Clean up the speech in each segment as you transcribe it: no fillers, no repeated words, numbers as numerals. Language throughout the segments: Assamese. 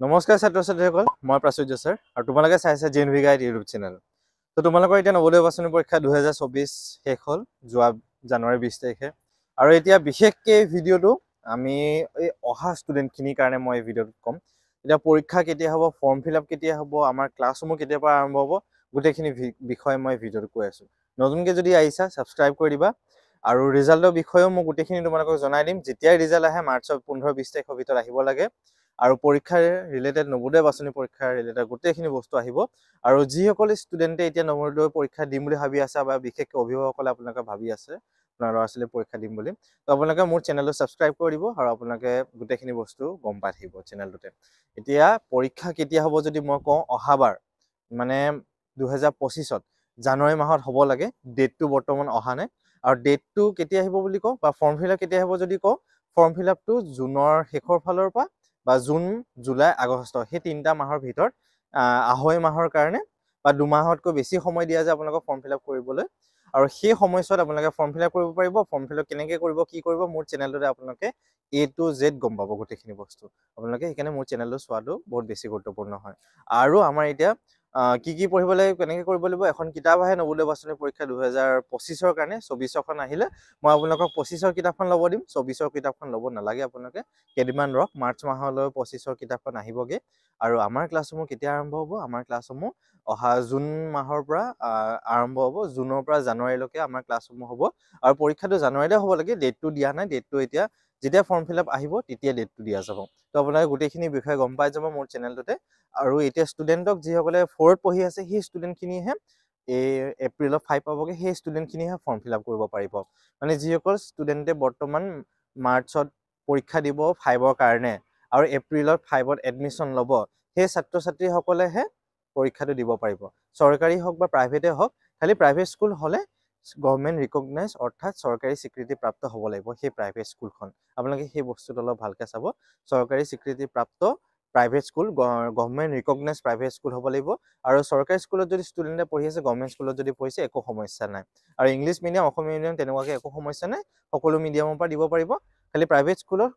নমস্কাৰ ছাত্ৰ ছাত্ৰীসকল, মই প্ৰাচুৰ্য ছাৰ আৰু তোমালোকে চাইছা JNV গাইড ইউটিউব চেনেল। তো তোমালোকৰ এতিয়া নৱোদয় বাছনি পৰীক্ষা 2024 শেষ হ'ল যোৱা জানুৱাৰী 20 তাৰিখে। আৰু এতিয়া বিশেষকৈ ভিডিঅ'টো আমি এই অহা ষ্টুডেণ্টখিনিৰ কাৰণে মই এই ভিডিঅ'টো ক'ম। এতিয়া পৰীক্ষা কেতিয়া হ'ব, ফৰ্ম ফিল আপ কেতিয়া হ'ব, আমাৰ ক্লাছসমূহ কেতিয়াৰ পৰা আৰম্ভ হ'ব, গোটেইখিনি বিষয়ে মই ভিডিঅ'টো কৈ আছোঁ। নতুনকৈ যদি আহিছা ছাবস্ক্ৰাইব কৰি দিবা আৰু ৰিজাল্টৰ বিষয়েও মই গোটেইখিনি তোমালোকক জনাই দিম। যেতিয়াই ৰিজাল্ট আহে মাৰ্চৰ 15-20 তাৰিখৰ ভিতৰত আহিব লাগে। আৰু পৰীক্ষাৰ ৰিলেটেড নৱোদয় বাছনি পৰীক্ষাৰ ৰিলেটেড গোটেইখিনি বস্তু আহিব। আৰু যিসকলে ষ্টুডেণ্টে এতিয়া নৱোদয় পৰীক্ষা দিম বুলি ভাবি আছে বা বিশেষকৈ অভিভাৱকসকলে আপোনালোকে ভাবি আছে আপোনাৰ ল'ৰা ছোৱালীয়ে পৰীক্ষা দিম বুলি, তো আপোনালোকে মোৰ চেনেলটো ছাবস্ক্ৰাইব কৰি দিব আৰু আপোনালোকে গোটেইখিনি বস্তু গম পাই থাকিব চেনেলটোতে। এতিয়া পৰীক্ষা কেতিয়া হ'ব যদি মই কওঁ, অহাবাৰ মানে 2025ত জানুৱাৰী মাহত হ'ব লাগে। ডেটটো বৰ্তমান অহা নাই। আৰু ডেটটো কেতিয়া আহিব বুলি কওঁ বা ফৰ্ম ফিল আপ কেতিয়া হ'ব যদি কওঁ, ফৰ্ম ফিল আপটো জুনৰ শেষৰ ফালৰ পৰা বা জুন, জুলাই, আগষ্ট সেই 3টা মাহৰ ভিতৰত আঢ়ৈ মাহৰ কাৰণে বা 2 মাহতকৈ বেছি সময় দিয়া যায় আপোনালোকক ফৰ্ম ফিল আপ কৰিবলৈ। আৰু সেই সময়ছোৱাত আপোনালোকে ফৰ্ম ফিল আপ কৰিব পাৰিব। ফৰ্ম ফিল আপ কেনেকৈ কৰিব, কি কৰিব, মোৰ চেনেলটোতে আপোনালোকে A to Z গম পাব গোটেইখিনি বস্তু। আপোনালোকে সেইকাৰণে মোৰ চেনেলটো চোৱাটো বহুত বেছি গুৰুত্বপূৰ্ণ হয়। আৰু আমাৰ এতিয়া কি পঢ়িব লাগিব, কেনেকৈ কৰিব লাগিব, এখন কিতাপ আহে নৱোদয় বাছনি পৰীক্ষা 2025ৰ কাৰণে। 24খন আহিলে মই আপোনালোকক 25ৰ কিতাপখন ল'ব দিম। 24ৰ কিতাপখন ল'ব নালাগে আপোনালোকে, কেইদিনমান ৰওক, মাৰ্চ মাহলৈ 25ৰ কিতাপখন আহিবগৈ। আৰু আমাৰ ক্লাছসমূহ কেতিয়া আৰম্ভ হ'ব, আমাৰ ক্লাছসমূহ অহা জুন মাহৰ পৰা আৰম্ভ হ'ব। জুনৰ পৰা জানুৱাৰীলৈকে আমাৰ ক্লাছসমূহ হ'ব। আৰু পৰীক্ষাটো জানুৱাৰীতে হ'ব লাগে, ডেটটো দিয়া নাই। ডেটটো এতিয়া যেতিয়া ফৰ্ম ফিল আপ আহিব তেতিয়া ডেটটো দিয়া যাব। তো আপোনালোকে গোটেইখিনি বিষয়ে গম পাই যাব মোৰ চেনেলটোতে। আৰু এতিয়া ষ্টুডেণ্টক যিসকলে 4ত পঢ়ি আছে সেই ষ্টুডেণ্টখিনিহে এই এপ্ৰিলত 5 পাবগৈ, সেই ষ্টুডেণ্টখিনিহে ফৰ্ম ফিল আপ কৰিব পাৰিব। মানে যিসকল ষ্টুডেণ্টে বৰ্তমান মাৰ্চত পৰীক্ষা দিব 5ৰ কাৰণে আৰু এপ্ৰিলত 5ত এডমিশ্যন ল'ব, সেই ছাত্ৰ ছাত্ৰীসকলেহে পৰীক্ষাটো দিব পাৰিব। চৰকাৰী হওক বা প্ৰাইভেটেই হওক, খালি প্ৰাইভেট স্কুল হ'লে গভৰ্ণমেণ্ট ৰিকগনাইজ অৰ্থাৎ চৰকাৰী স্বীকৃতিপ্ৰাপ্ত হ'ব লাগিব সেই প্ৰাইভেট স্কুলখন। আপোনালোকে সেই বস্তুটো অলপ ভালকৈ চাব। চৰকাৰী স্বীকৃতিপ্ৰাপ্ত private school, government recognise private school হ'ব লাগিব। আৰু চৰকাৰী স্কুলত যদি ষ্টুডেণ্টে পঢ়ি আছে, গভৰ্ণমেণ্ট স্কুলত যদি পঢ়িছে, একো সমস্যা নাই। আৰু ইংলিছ মিডিয়াম, অসমীয়া মিডিয়াম তেনেকুৱাকৈ একো সমস্যা নাই, সকলো মিডিয়ামৰ পৰা দিব পাৰিব। খালি প্ৰাইভেট স্কুলত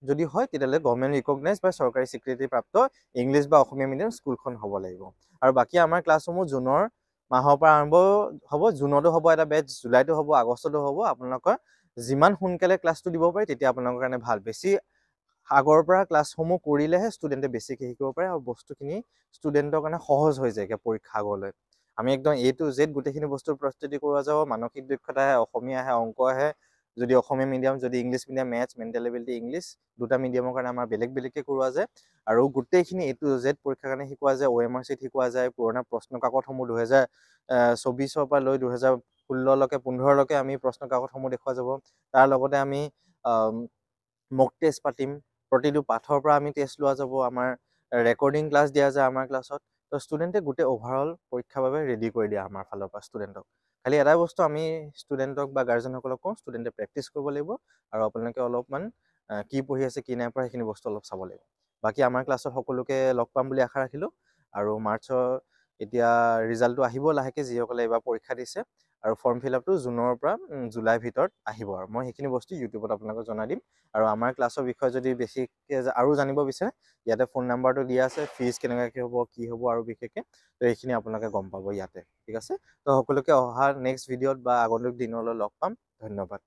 যদি হয় তেতিয়াহ'লে গভৰ্ণমেণ্ট ৰিকগনাইজ বা চৰকাৰী স্বীকৃতিপ্ৰাপ্ত ইংলিছ বা অসমীয়া মিডিয়াম স্কুলখন হ'ব লাগিব। আৰু বাকী আমাৰ ক্লাছসমূহ জুনৰ মাহৰ পৰা আৰম্ভ হ'ব। জুনতো হ'ব এটা বেটছ, জুলাইতো হ'ব, আগষ্টতো হ'ব। আপোনালোকৰ যিমান সোনকালে ক্লাছটো দিব পাৰে তেতিয়া আপোনালোকৰ কাৰণে ভাল। বেছি আগৰ পৰা ক্লাছসমূহ কৰিলেহে ষ্টুডেণ্টে বেছিকৈ শিকিব পাৰে আৰু বস্তুখিনি ষ্টুডেণ্টৰ কাৰণে সহজ হৈ যায়গৈ পৰীক্ষা আগলৈ। আমি একদম A to Z গোটেইখিনি বস্তুৰ প্ৰস্তুতি কৰোৱা যাব। মানসিক দক্ষতা আহে, অসমীয়া আহে, অংক আহে, যদি অসমীয়া মিডিয়াম, যদি English medium, maths, mental ability, English, দুটা মিডিয়ামৰ কাৰণে আমাৰ বেলেগ বেলেগকৈ কৰোৱা যায়। আৰু গোটেইখিনি A to Z পৰীক্ষাৰ কাৰণে শিকোৱা যায়। OMR sheet শিকোৱা যায়। পুৰণা প্ৰশ্ন কাকতসমূহ 2024ৰ পৰা লৈ 2016লৈকে 15লৈকে আমি প্ৰশ্ন কাকতসমূহ দেখুওৱা যাব। তাৰ লগতে আমি মক টেষ্ট পাতিম। প্ৰতিটো পাঠৰ পৰা আমি টেষ্ট লোৱা যাব। আমাৰ ৰেকৰ্ডিং ক্লাছ দিয়া যায় আমাৰ ক্লাছত। তো ষ্টুডেণ্টে গোটেই অভাৰঅল পৰীক্ষাৰ বাবে ৰেডি কৰি দিয়ে আমাৰ ফালৰ পৰা ষ্টুডেণ্টক। খালি এটাই বস্তু আমি ষ্টুডেণ্টক বা গাৰ্জেনসকলক কওঁ, ষ্টুডেণ্টে প্ৰেক্টিছ কৰিব লাগিব আৰু আপোনালোকে অলপমান কি পঢ়ি আছে, কি নাই পঢ়া, সেইখিনি বস্তু অলপ চাব লাগিব। বাকী আমাৰ ক্লাছত সকলোকে লগ পাম বুলি আশা ৰাখিলোঁ। আৰু মাৰ্চৰ এতিয়া ৰিজাল্টটো আহিব লাহেকৈ, যিসকলে এইবাৰ পৰীক্ষা দিছে। আৰু ফৰ্ম ফিল আপটো জুনৰ পৰা জুলাইৰ ভিতৰত আহিব। আৰু মই সেইখিনি বস্তু ইউটিউবত আপোনালোকক জনাই দিম। আৰু আমাৰ ক্লাছৰ বিষয়ে যদি বেছিকৈ আৰু জানিব বিচাৰে, ইয়াতে ফোন নাম্বাৰটো দিয়া আছে। ফিজ কেনেকুৱাকৈ হ'ব, কি হ'ব আৰু বিশেষকৈ তো এইখিনি আপোনালোকে গম পাব ইয়াতে। ঠিক আছে, তো সকলোকে অহা নেক্সট ভিডিঅ'ত বা আগন্তুক দিনলৈ লগ পাম। ধন্যবাদ।